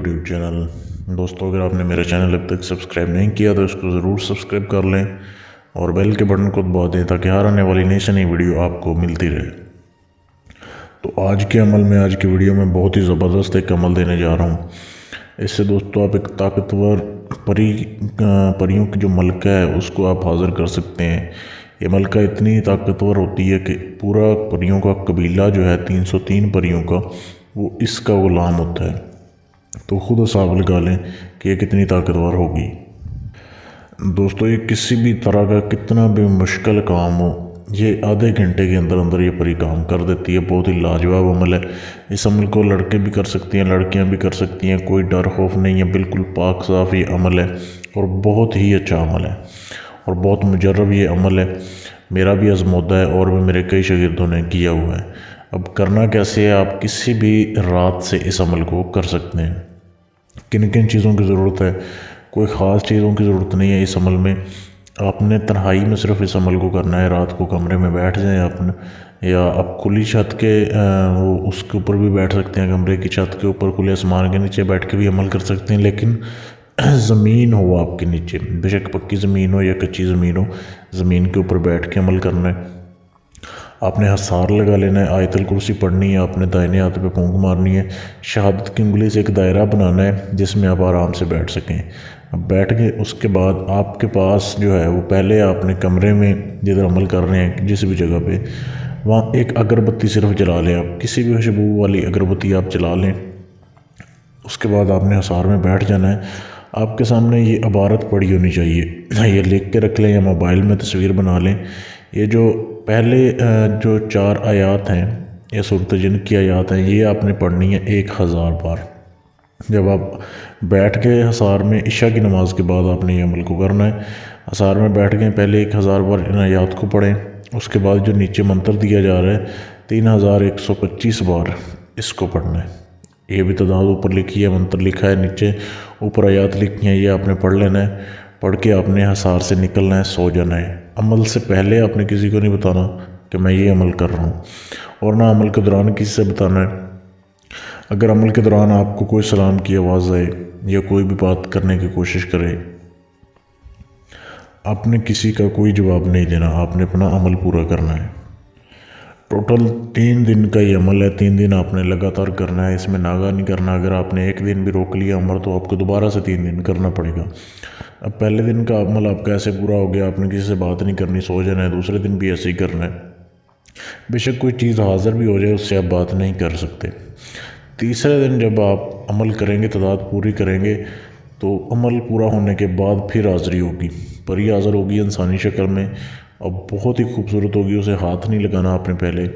YouTube channel. दोस्तों, अगर आपने मेरा चैनल अब तक सब्सक्राइब नहीं किया तो इसको ज़रूर सब्सक्राइब कर लें और बेल के बटन को दबा दें ताकि हर आने वाली नई से नई वीडियो आपको मिलती रहे। तो आज के अमल में, आज की वीडियो में बहुत ही ज़बरदस्त एक अमल देने जा रहा हूँ। इससे दोस्तों आप एक ताकतवर परियों की जो मलका है उसको आप हाज़िर कर सकते हैं। ये मलका इतनी ताकतवर होती है कि पूरा परियों का कबीला जो है 303 परियों का, वो इसका ग़ुलाम होता है। तो ख़ुद हिसाब लगा लें कि ये कितनी ताकतवर होगी। दोस्तों, ये किसी भी तरह का कितना भी मुश्किल काम हो, ये आधे घंटे के अंदर अंदर ये परी काम कर देती है। बहुत ही लाजवाब अमल है। इस अमल को लड़के भी कर सकती हैं, लड़कियां भी कर सकती हैं, कोई डर खौफ नहीं है। बिल्कुल पाक साफ़ ये अमल है और बहुत ही अच्छा अमल है और बहुत मुजर्रब ये अमल है। मेरा भी आज़मूदा है और भी मेरे कई शागिर्दों ने किया हुआ है। अब करना कैसे है, आप किसी भी रात से इस अमल को कर सकते हैं। किन किन चीज़ों की ज़रूरत है, कोई ख़ास चीज़ों की ज़रूरत नहीं है इस अमल में। आपने तन्हाई में सिर्फ इस अमल को करना है। रात को कमरे में बैठ जाएं आपने, या आप खुली छत के वो उसके ऊपर भी बैठ सकते हैं, कमरे की छत के ऊपर खुले आसमान के नीचे बैठ के भी अमल कर सकते हैं। लेकिन ज़मीन हो आपके नीचे, बेशक पक्की ज़मीन हो या कच्ची ज़मीन हो, ज़मीन के ऊपर बैठ के अमल करना है। आपने हसार लगा लेना है, आयतल कुर्सी पढ़नी है, आपने दाहिने हाथ पे फूंक मारनी है, शहादत की उंगली से एक दायरा बनाना है जिसमें आप आराम से बैठ सकें। अब बैठ के उसके बाद आपके पास जो है वो पहले आपने कमरे में जिधर अमल कर रहे हैं जिस भी जगह पे, वहाँ एक अगरबत्ती सिर्फ जला लें। आप किसी भी खुशबू वाली अगरबत्ती आप जला लें। उसके बाद आपने हसार में बैठ जाना है। आपके सामने ये इबारत पड़ी होनी चाहिए, ये लिख के रख लें या मोबाइल में तस्वीर बना लें। ये जो पहले जो 4 आयात हैं, ये सूरत जिन की आयात हैं, ये आपने पढ़नी है 1000 बार। जब आप बैठ के हसार में इशा की नमाज़ के बाद आपने ये अमल को करना है। हसार में बैठ के पहले 1000 बार इन आयात को पढ़ें। उसके बाद जो नीचे मंत्र दिया जा रहा है 3125 बार इसको पढ़ना है। ये भी तादाद ऊपर लिखी है, मंत्र लिखा है, नीचे ऊपर आयात लिखी हैं, ये आपने पढ़ लेना है। पढ़ के आपने हसार से निकलना है, सो जाना है। अमल से पहले आपने किसी को नहीं बताना कि मैं ये अमल कर रहा हूँ, और ना अमल के दौरान किसी से बताना है। अगर अमल के दौरान आपको कोई सलाम की आवाज़ आए या कोई भी बात करने की कोशिश करे, आपने किसी का कोई जवाब नहीं देना, आपने अपना अमल पूरा करना है। टोटल 3 दिन का ये अमल है। 3 दिन आपने लगातार करना है, इसमें नागा नहीं करना। अगर आपने एक दिन भी रोक लिया अमल तो आपको दोबारा से 3 दिन करना पड़ेगा। अब पहले दिन का अमल आपका ऐसे पूरा हो गया, आपने किसी से बात नहीं करनी, सो जाना है। दूसरे दिन भी ऐसे ही करना है। बेशक कोई चीज़ हाज़िर भी हो जाए उससे आप बात नहीं कर सकते। तीसरे दिन जब आप अमल करेंगे, तादाद पूरी करेंगे, तो अमल पूरा होने के बाद फिर हाज़िरी होगी। परी हाज़िर होगी इंसानी शक्ल में और बहुत ही खूबसूरत होगी। उसे हाथ नहीं लगाना आपने पहले।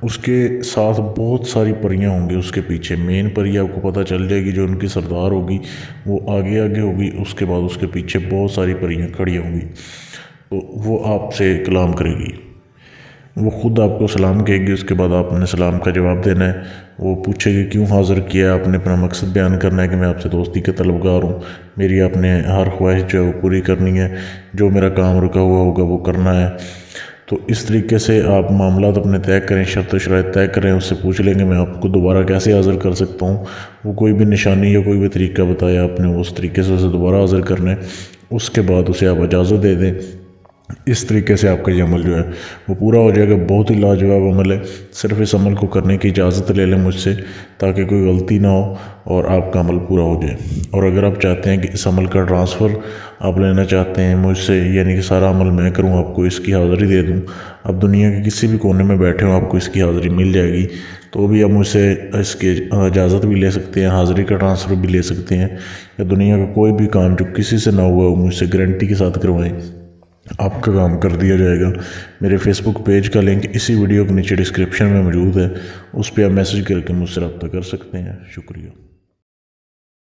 उसके साथ बहुत सारी परियां होंगी उसके पीछे। मेन परी आपको पता चल जाएगी, जो उनकी सरदार होगी वो आगे आगे होगी। उसके बाद उसके पीछे बहुत सारी परियां खड़ी होंगी, तो वो आपसे कलाम करेगी। वो ख़ुद आपको सलाम कहेगी। उसके बाद आपने सलाम का जवाब देना है। वो पूछेगी क्यों हाज़िर किया है, आपने अपना मकसद बयान करना है कि मैं आपसे दोस्ती के तलबगार हूँ, मेरी आपने हर ख्वाहिश जो है वो पूरी करनी है, जो मेरा काम रुका हुआ होगा वो करना है। तो इस तरीके से आप मामला अपने तय करें, शर्त शराइत तय करें। उससे पूछ लेंगे मैं आपको दोबारा कैसे हाज़िर कर सकता हूँ। वो कोई भी निशानी या कोई भी तरीका बताया, आपने उस तरीके से उसे दोबारा हाज़िर करना है। उसके बाद उसे आप इजाज़त दे दें। इस तरीके से आपका ये अमल जो है वो पूरा हो जाएगा। बहुत ही लाजवाब अमल है। सिर्फ इस अमल को करने की इजाज़त ले लें मुझसे, ताकि कोई गलती ना हो और आपका अमल पूरा हो जाए। और अगर आप चाहते हैं कि इस अमल का ट्रांसफ़र आप लेना चाहते हैं मुझसे, यानी कि सारा अमल मैं करूं, आपको इसकी हाज़िरी दे दूं, आप दुनिया के किसी भी कोने में बैठे हो आपको इसकी हाज़िरी मिल जाएगी, तो भी आप मुझसे इसकी इजाज़त भी ले सकते हैं, हाज़िरी का ट्रांसफ़र भी ले सकते हैं। या दुनिया का कोई भी काम जो किसी से ना हुआ हो मुझसे गारंटी के साथ करवाएं, आपका काम कर दिया जाएगा। मेरे फेसबुक पेज का लिंक इसी वीडियो के नीचे डिस्क्रिप्शन में मौजूद है, उस पर आप मैसेज करके मुझसे रब्ता कर सकते हैं। शुक्रिया।